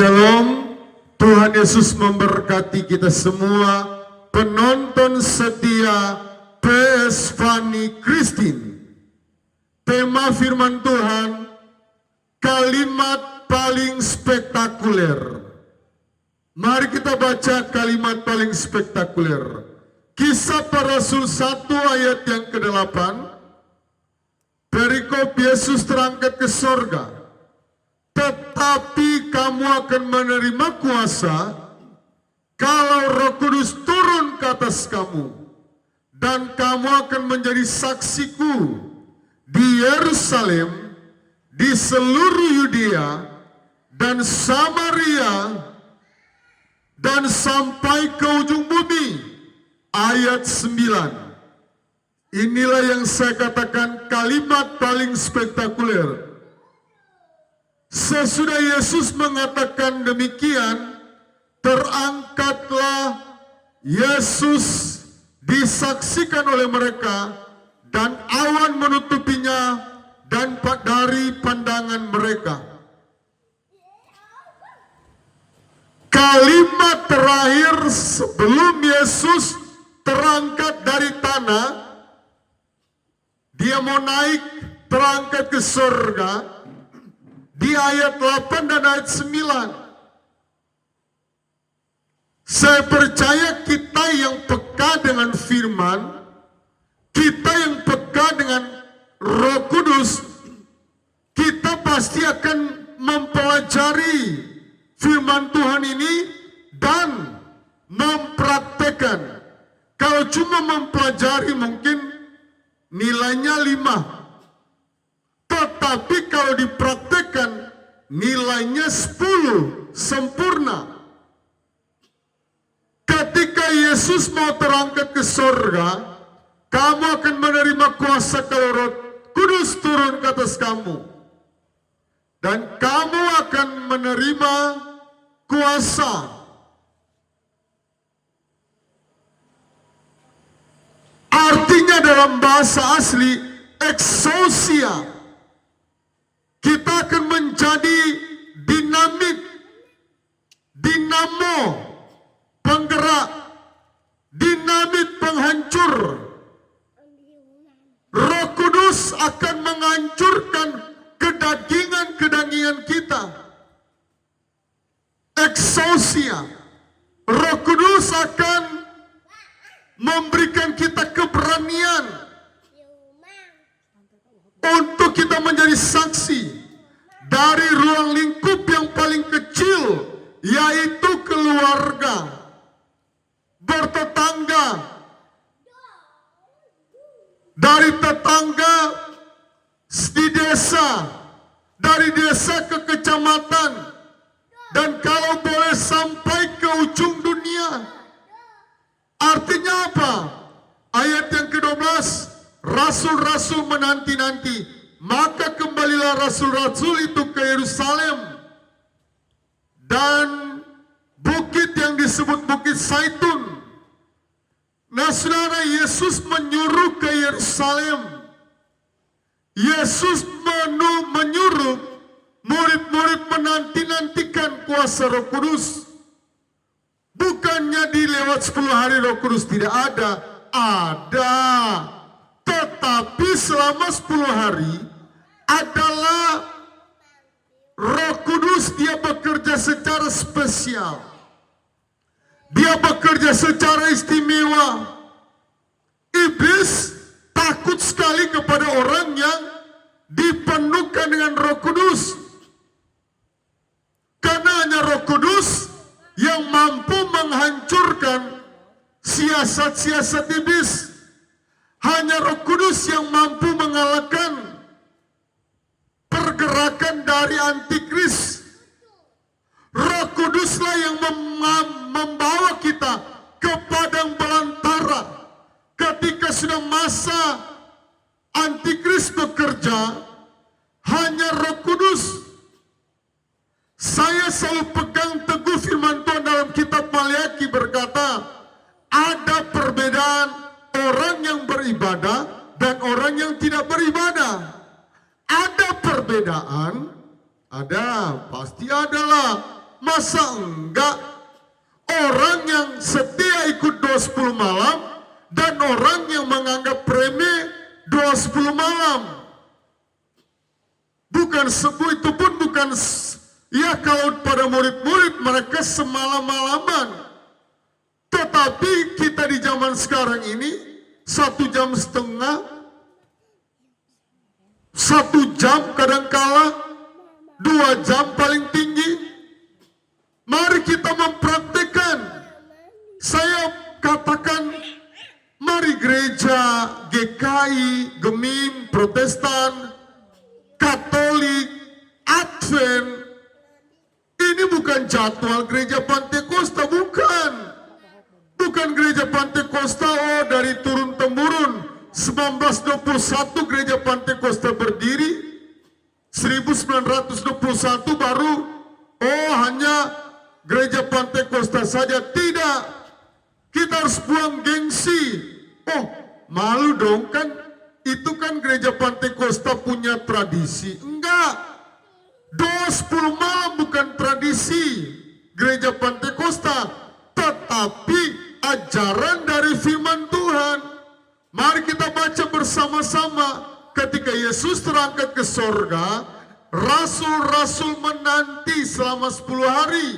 Shalom, Tuhan Yesus memberkati kita semua, penonton setia PS Fani Christine. Tema firman Tuhan, kalimat paling spektakuler. Mari kita baca kalimat paling spektakuler. Kisah Para Rasul 1 ayat yang ke-8. Perikop Yesus terangkat ke sorga. Tetapi kamu akan menerima kuasa kalau Roh Kudus turun ke atas kamu, dan kamu akan menjadi saksiku di Yerusalem, di seluruh Yudea dan Samaria, dan sampai ke ujung bumi. Ayat 9. Inilah yang saya katakan kalimat paling spektakuler. Sesudah Yesus mengatakan demikian, terangkatlah Yesus disaksikan oleh mereka, dan awan menutupinya dan dari pandangan mereka. Kalimat terakhir sebelum Yesus terangkat dari tanah, dia mau naik terangkat ke surga. Di ayat 8 dan ayat 9. Saya percaya kita yang peka dengan firman, kita yang peka dengan Roh Kudus, kita pasti akan mempelajari firman Tuhan ini dan mempraktekkan. Kalau cuma mempelajari mungkin nilainya 5. Tetapi kalau dipraktekkan nilainya 10, sempurna. Ketika Yesus mau terangkat ke sorga, kamu akan menerima kuasa kalau Roh Kudus turun ke atas kamu. Dan kamu akan menerima kuasa. Artinya dalam bahasa asli, exousia. Kita akan menjadi dinamit, dinamo, penggerak, dinamit penghancur. Roh Kudus akan menghancurkan kedagingan-kedagingan kita. Exousia. Roh Kudus akan memberikan kita keberanian untuk kita menjadi saksi dari ruang lingkup yang paling kecil, yaitu keluarga, bertetangga, dari tetangga di desa, dari desa ke kecamatan, dan kalau boleh sampai ke ujung dunia. Artinya apa? Ayat yang ke-12. Rasul-rasul menanti-nanti, maka kembalilah rasul-rasul itu ke Yerusalem, dan bukit yang disebut Bukit Zaitun. Nah saudara, Yesus menyuruh ke Yerusalem. Yesus menyuruh murid-murid menanti-nantikan kuasa Roh Kudus. Bukannya dilewat 10 hari Roh Kudus tidak ada. Ada. Tetapi selama 10 hari adalah Roh Kudus, dia bekerja secara spesial. Dia bekerja secara istimewa. Iblis takut sekali kepada orang yang dipenuhkan dengan Roh Kudus. Karena hanya Roh Kudus yang mampu menghancurkan siasat-siasat iblis. Hanya Roh Kudus yang mampu mengalahkan pergerakan dari antikris. Roh Kuduslah yang membawa kita ke padang belantara. Ketika sudah masa antikris bekerja, hanya Roh Kudus. Saya selalu pegang teguh firman Tuhan dalam kitab Maliaki berkata, ada perbedaan orang yang beribadah dan orang yang tidak beribadah. Ada perbedaan, ada, pasti adalah. Masa enggak? Orang yang setia ikut doa 10 malam dan orang yang menganggap remeh doa 10 malam. Bukan itu pun bukan ya kalau pada murid-murid mereka semalam-malaman. Tetapi kita di zaman sekarang ini 1,5 jam, 1 jam kadangkala 2 jam paling tinggi. Mari kita mempraktikkan. Saya katakan, mari gereja GKI, Gemim, Protestan, Katolik, Advent, ini bukan jadwal gereja Pantekosta, bukan. Bukan gereja Pantekosta, oh dari turun-temurun. 1921 gereja Pantekosta berdiri, 1921 baru, oh hanya gereja Pantekosta saja. Tidak, kita harus buang gengsi. Oh malu dong kan, itu kan gereja Pantekosta punya tradisi. Enggak, doa 10 malam bukan tradisi gereja Pantekosta, tetapi ajaran dari firman Tuhan. Mari kita baca bersama-sama. Ketika Yesus terangkat ke sorga, rasul-rasul menanti selama 10 hari.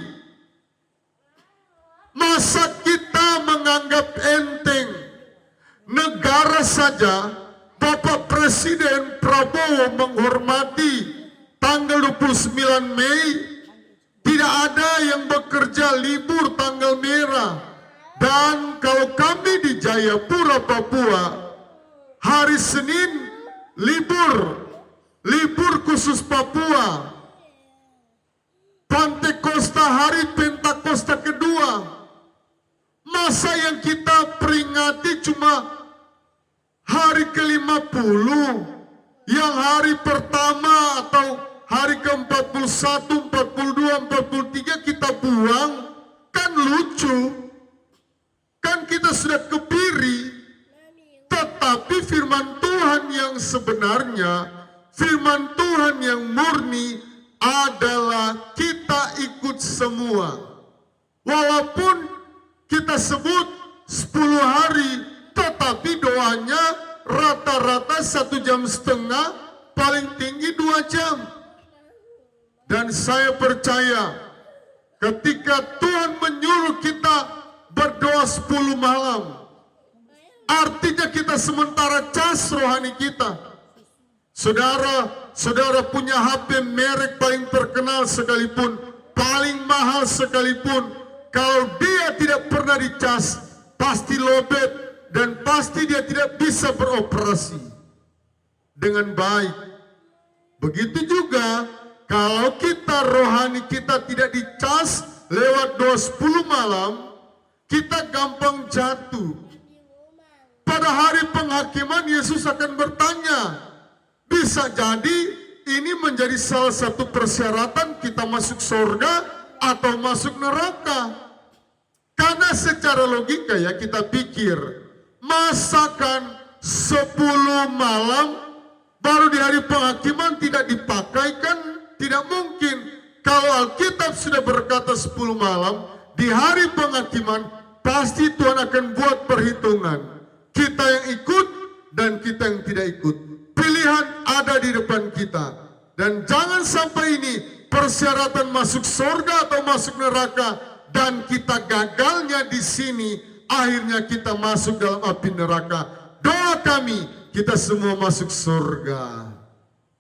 Masa kita menganggap enteng negara saja? Bapak Presiden Prabowo menghormati tanggal 29 Mei, tidak ada yang bekerja libur tanggal merah. Dan kalau kami di Jayapura, Papua, hari Senin libur khusus Papua. Pantekosta, hari Pentakosta kedua. Masa yang kita peringati cuma hari ke-50, yang hari pertama atau hari ke-41, 42, 43 kita buang, kan lucu. Kan kita sudah kebiri. Tetapi firman Tuhan yang sebenarnya, firman Tuhan yang murni adalah kita ikut semua. Walaupun kita sebut 10 hari, tetapi doanya rata-rata 1,5 jam, paling tinggi 2 jam. Dan saya percaya ketika Tuhan menyuruh kita berdoa 10 malam, artinya kita sementara cas rohani kita. Saudara punya HP merek paling terkenal sekalipun, paling mahal sekalipun, kalau dia tidak pernah dicas, pasti lobet dan pasti dia tidak bisa beroperasi dengan baik. Begitu juga kalau kita rohani kita tidak dicas lewat doa 10 malam, kita gampang jatuh. Pada hari penghakiman Yesus akan bertanya, bisa jadi ini menjadi salah satu persyaratan kita masuk surga atau masuk neraka. Karena secara logika ya kita pikir, masakan 10 malam baru di hari penghakiman tidak dipakai, kan tidak mungkin. Kalau Alkitab sudah berkata 10 malam, di hari penghakiman pasti Tuhan akan buat perhitungan. Kita yang ikut dan kita yang tidak ikut. Pilihan ada di depan kita. Dan jangan sampai ini persyaratan masuk surga atau masuk neraka dan kita gagalnya di sini, akhirnya kita masuk dalam api neraka. Doa kami, kita semua masuk surga.